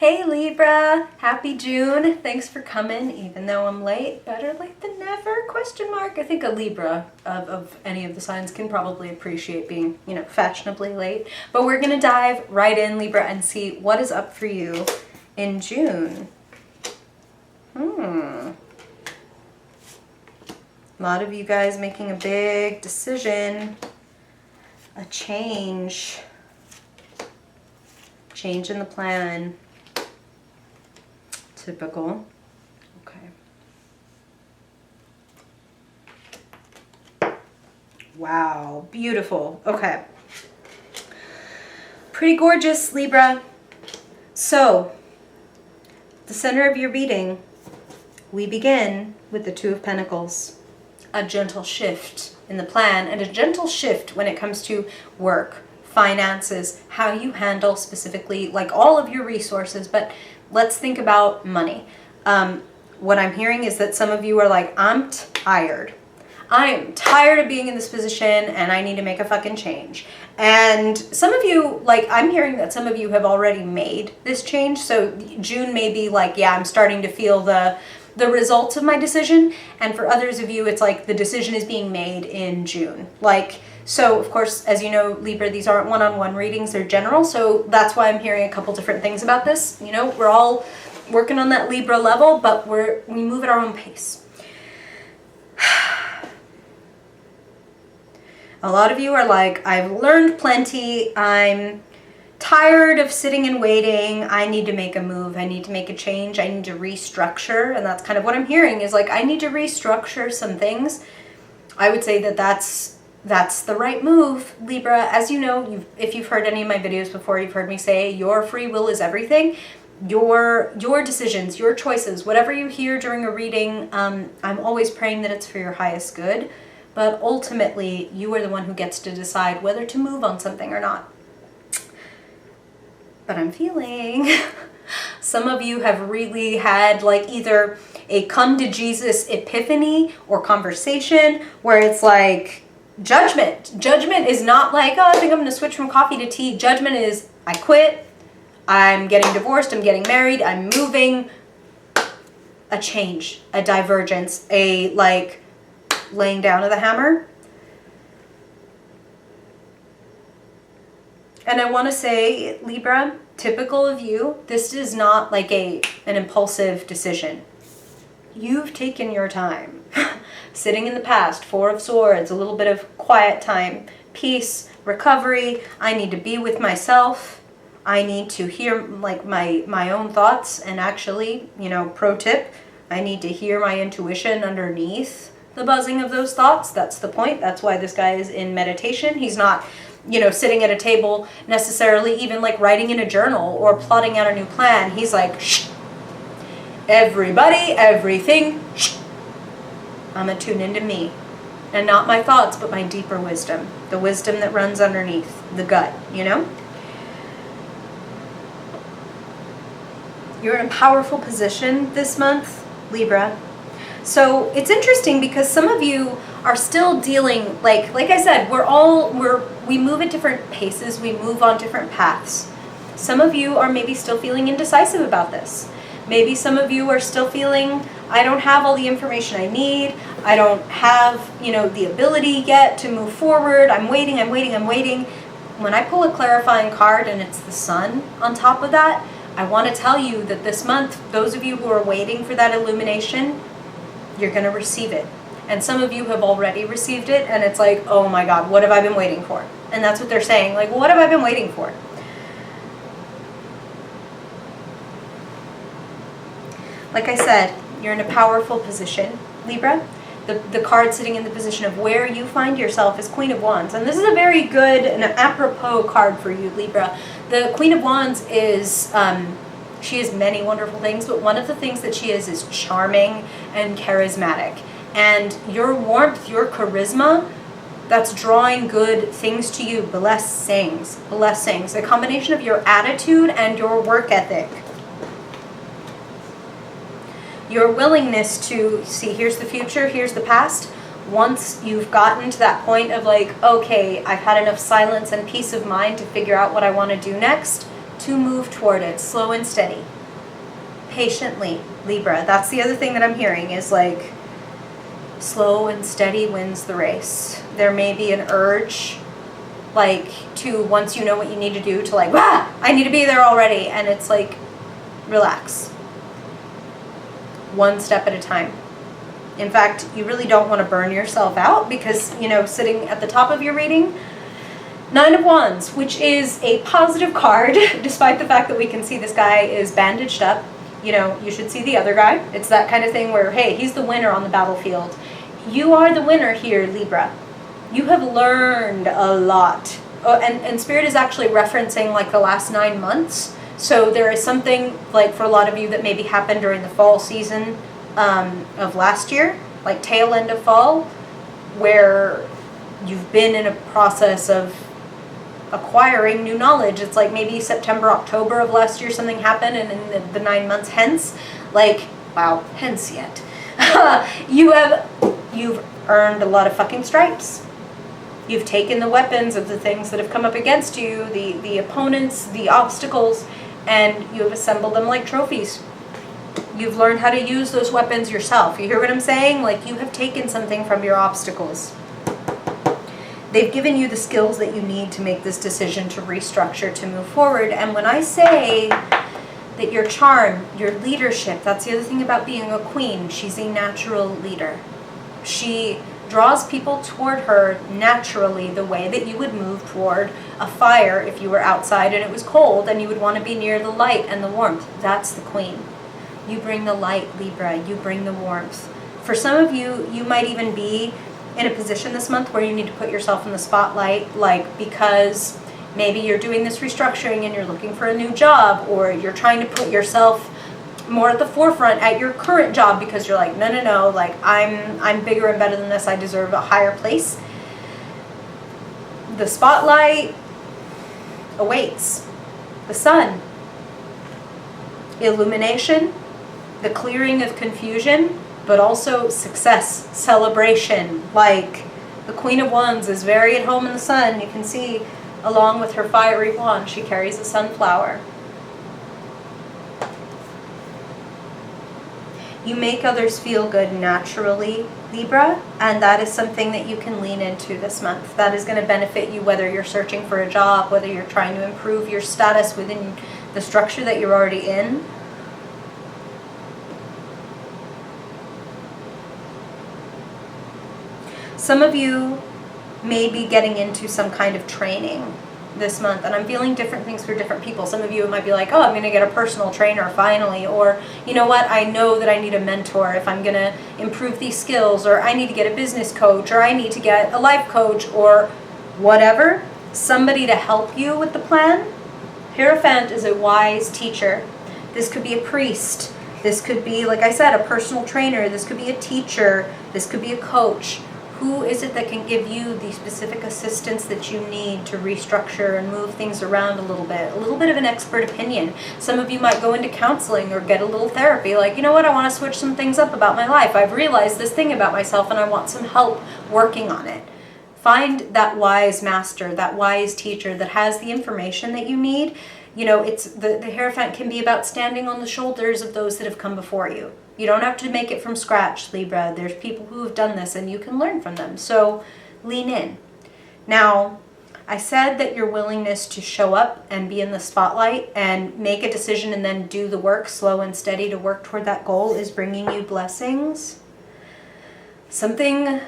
Hey Libra, happy June. Thanks for coming, even though I'm late. Better late than never, question mark. I think a Libra of any of the signs can probably appreciate being, fashionably late. But we're gonna dive right in, Libra, and see what is up for you in June. A lot of you guys making a big decision, a change in the plan. Typical. Okay. Wow, beautiful. Okay. Pretty gorgeous, Libra. So, the center of your reading, we begin with the Two of Pentacles. A gentle shift in the plan and a gentle shift when it comes to work, finances, how you handle specifically like all of your resources, but let's think about money. What I'm hearing is that some of you are like, I'm tired. I am tired of being in this position and I need to make a fucking change. And some of you, like, I'm hearing that some of you have already made this change. So June may be like, yeah, I'm starting to feel the results of my decision. And for others of you, it's like the decision is being made in June. So of course, as you know, Libra, these aren't one-on-one readings, they're general. So that's why I'm hearing a couple different things about this. We're all working on that Libra level, but we move at our own pace. A lot of you are like, I've learned plenty. I'm tired of sitting and waiting. I need to make a move. I need to make a change. I need to restructure. And that's kind of what I'm hearing is like, I need to restructure some things. I would say that that's the right move, Libra. As you know, if you've heard any of my videos before, you've heard me say your free will is everything. Your decisions, your choices, whatever you hear during a reading, I'm always praying that it's for your highest good. But ultimately, you are the one who gets to decide whether to move on something or not. But I'm feeling some of you have really had like either a come to Jesus epiphany or conversation where it's like judgment. Judgment is not like, oh, I think I'm going to switch from coffee to tea. Judgment is I quit. I'm getting divorced. I'm getting married. I'm moving. A change, a divergence, a like laying down of the hammer. And I want to say, Libra, typical of you, this is not like an impulsive decision. You've taken your time. Sitting in the past, Four of Swords, a little bit of quiet time, peace, recovery. I need to be with myself. I need to hear like my own thoughts. And actually, pro tip, I need to hear my intuition underneath the buzzing of those thoughts. That's the point. That's why this guy is in meditation. He's not, sitting at a table necessarily, even like writing in a journal or plotting out a new plan. He's like, shh. Everybody, everything, shh. I'm gonna tune into me. And not my thoughts, but my deeper wisdom. The wisdom that runs underneath the gut, You're in a powerful position this month, Libra. So it's interesting because some of you are still dealing, like I said, we move at different paces, we move on different paths. Some of you are maybe still feeling indecisive about this. Maybe some of you are still feeling, I don't have all the information I need. I don't have, the ability yet to move forward. I'm waiting. When I pull a clarifying card and it's the Sun on top of that, I want to tell you that this month, those of you who are waiting for that illumination, you're going to receive it. And some of you have already received it, and it's like, oh my God, what have I been waiting for? And that's what they're saying, like, what have I been waiting for? Like I said, you're in a powerful position, Libra. The card sitting in the position of where you find yourself is Queen of Wands. And this is a very good and apropos card for you, Libra. The Queen of Wands is... she is many wonderful things, but one of the things that she is charming and charismatic. And your warmth, your charisma, that's drawing good things to you. Blessings. A combination of your attitude and your work ethic. Your willingness to see, here's the future, here's the past. Once you've gotten to that point of like, okay, I've had enough silence and peace of mind to figure out what I want to do next, to move toward it, slow and steady. Patiently, Libra. That's the other thing that I'm hearing is like slow and steady wins the race. There may be an urge like to, once you know what you need to do, to like, I need to be there already. And it's like, relax. One step at a time. In fact, you really don't want to burn yourself out because, you know, sitting at the top of your reading, 9 of Wands, which is a positive card, despite the fact that we can see this guy is bandaged up. You know, you should see the other guy. It's that kind of thing where, hey, he's the winner on the battlefield. You are the winner here, Libra. You have learned a lot. And Spirit is actually referencing like the last 9 months. So there is something like for a lot of you that maybe happened during the fall season of last year, like tail end of fall, where you've been in a process of acquiring new knowledge. It's like maybe September, October of last year something happened, and in the 9 months hence, like, wow, hence yet. You've earned a lot of fucking stripes. You've taken the weapons of the things that have come up against you, the opponents, the obstacles, and you have assembled them like trophies. You've learned how to use those weapons yourself. You hear what I'm saying? Like, you have taken something from your obstacles. They've given you the skills that you need to make this decision, to restructure, to move forward. And when I say that your charm, your leadership, that's the other thing about being a queen. She's a natural leader. She draws people toward her naturally, the way that you would move toward a fire if you were outside and it was cold and you would want to be near the light and the warmth. That's the queen. You bring the light, Libra. You bring the warmth. For some of you, you might even be in a position this month where you need to put yourself in the spotlight, like because maybe you're doing this restructuring and you're looking for a new job, or you're trying to put yourself more at the forefront at your current job because you're like, no, like I'm bigger and better than this. I deserve a higher place. The spotlight awaits. The sun. Illumination. The clearing of confusion, but also success, celebration. Like the Queen of Wands is very at home in the sun. You can see along with her fiery wand, she carries a sunflower. You make others feel good naturally, Libra, and that is something that you can lean into this month. That is going to benefit you whether you're searching for a job, whether you're trying to improve your status within the structure that you're already in. Some of you may be getting into some kind of training this month, and I'm feeling different things for different people. Some of you might be like, oh, I'm going to get a personal trainer finally, or you know what, I know that I need a mentor if I'm going to improve these skills, or I need to get a business coach, or I need to get a life coach, or whatever, somebody to help you with the plan. Hierophant is a wise teacher. This could be a priest. This could be, like I said, a personal trainer. This could be a teacher. This could be a coach. Who is it that can give you the specific assistance that you need to restructure and move things around a little bit? A little bit of an expert opinion. Some of you might go into counseling or get a little therapy. Like, you know what, I want to switch some things up about my life. I've realized this thing about myself and I want some help working on it. Find that wise master, that wise teacher that has the information that you need. You know, it's the Hierophant can be about standing on the shoulders of those that have come before you. You don't have to make it from scratch, Libra. There's people who have done this and you can learn from them. So lean in. Now, I said that your willingness to show up and be in the spotlight and make a decision and then do the work slow and steady to work toward that goal is bringing you blessings. Something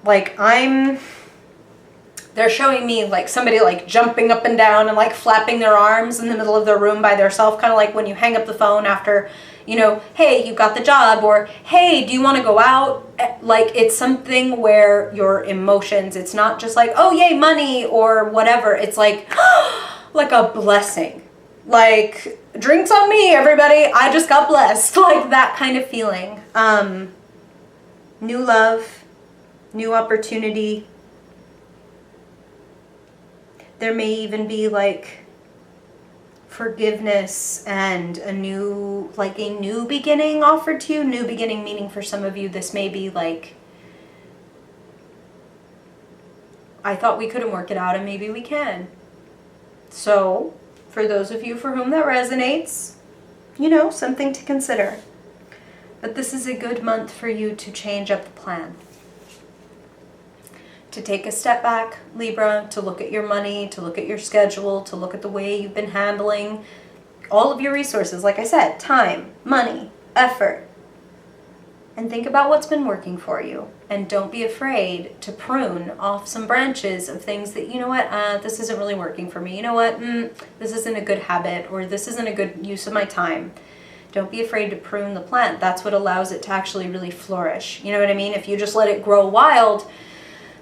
like they're showing me like somebody like jumping up and down and like flapping their arms in the middle of their room by themselves, kind of like when you hang up the phone after, you know, hey, you got the job, or hey, do you want to go out? Like, it's something where your emotions, it's not just like, oh, yay, money or whatever. It's like, like a blessing. Like, drinks on me, everybody. I just got blessed. Like that kind of feeling. New love, new opportunity. There may even be like forgiveness and a new beginning offered to you. New beginning meaning for some of you, this may be like, I thought we couldn't work it out and maybe we can. So For those of you for whom that resonates, you know, something to consider. But this is a good month for you to change up the plan. To take a step back, Libra, to look at your money, to look at your schedule, to look at the way you've been handling all of your resources. Like I said, time, money, effort. And think about what's been working for you. And don't be afraid to prune off some branches of things that, you know what, this isn't really working for me. You know what, this isn't a good habit, or this isn't a good use of my time. Don't be afraid to prune the plant. That's what allows it to actually really flourish. You know what I mean? If you just let it grow wild,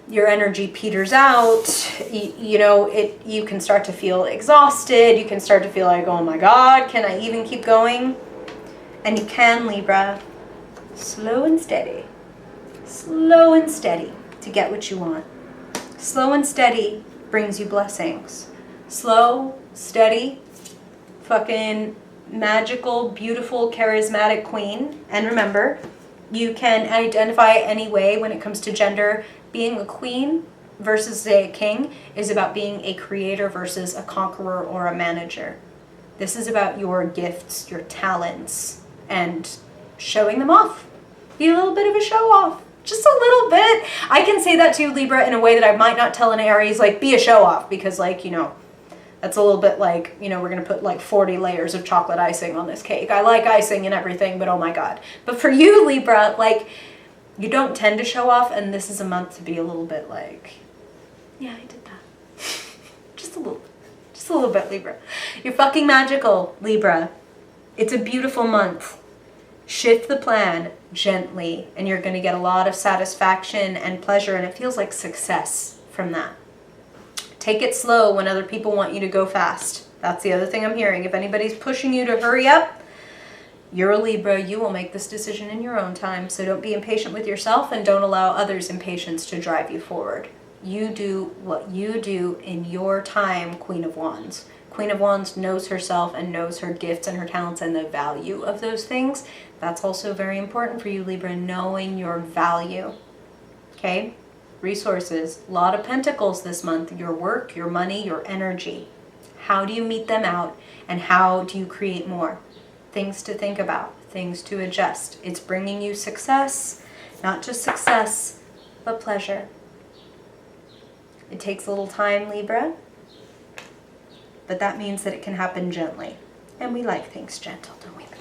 your energy peters out. You know, you can start to feel exhausted. You can start to feel like, oh my God, can I even keep going? And you can, Libra. Slow and steady. Slow and steady to get what you want. Slow and steady brings you blessings. Slow, steady, fucking magical, beautiful, charismatic queen. And remember, you can identify any way when it comes to gender. Being a queen versus, say, a king is about being a creator versus a conqueror or a manager. This is about your gifts, your talents, and showing them off. Be a little bit of a show off. Just a little bit. I can say that to you, Libra, in a way that I might not tell an Aries, like, be a show off, because, like, you know, that's a little bit like, you know, we're going to put like 40 layers of chocolate icing on this cake. I like icing and everything, but oh my God. But for you, Libra, like, you don't tend to show off, and this is a month to be a little bit like, yeah, I did that. Just a little bit, Libra. You're fucking magical, Libra. It's a beautiful month. Shift the plan gently, and you're going to get a lot of satisfaction and pleasure, and it feels like success from that. Take it slow when other people want you to go fast. That's the other thing I'm hearing. If anybody's pushing you to hurry up, you're a Libra. You will make this decision in your own time. So don't be impatient with yourself, and don't allow others' impatience to drive you forward. You do what you do in your time, Queen of Wands. Queen of Wands knows herself and knows her gifts and her talents and the value of those things. That's also very important for you, Libra, knowing your value. Okay? Resources. A lot of pentacles this month. Your work, your money, your energy. How do you meet them out, and how do you create more? Things to think about, things to adjust. It's bringing you success, not just success, but pleasure. It takes a little time, Libra, but that means that it can happen gently. And we like things gentle, don't we, Libra?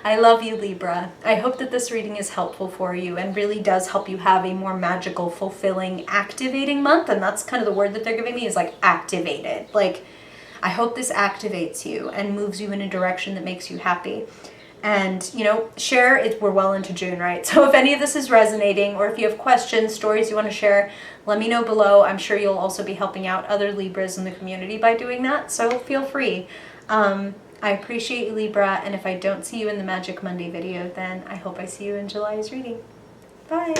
I love you, Libra. I hope that this reading is helpful for you and really does help you have a more magical, fulfilling, activating month. And that's kind of the word that they're giving me, is like activated. Like, I hope this activates you and moves you in a direction that makes you happy. And, you know, share it. We're well into June, right? So if any of this is resonating, or if you have questions, stories you want to share, let me know below. I'm sure you'll also be helping out other Libras in the community by doing that. So feel free. I appreciate you, Libra. And if I don't see you in the Magic Monday video, then I hope I see you in July's reading. Bye.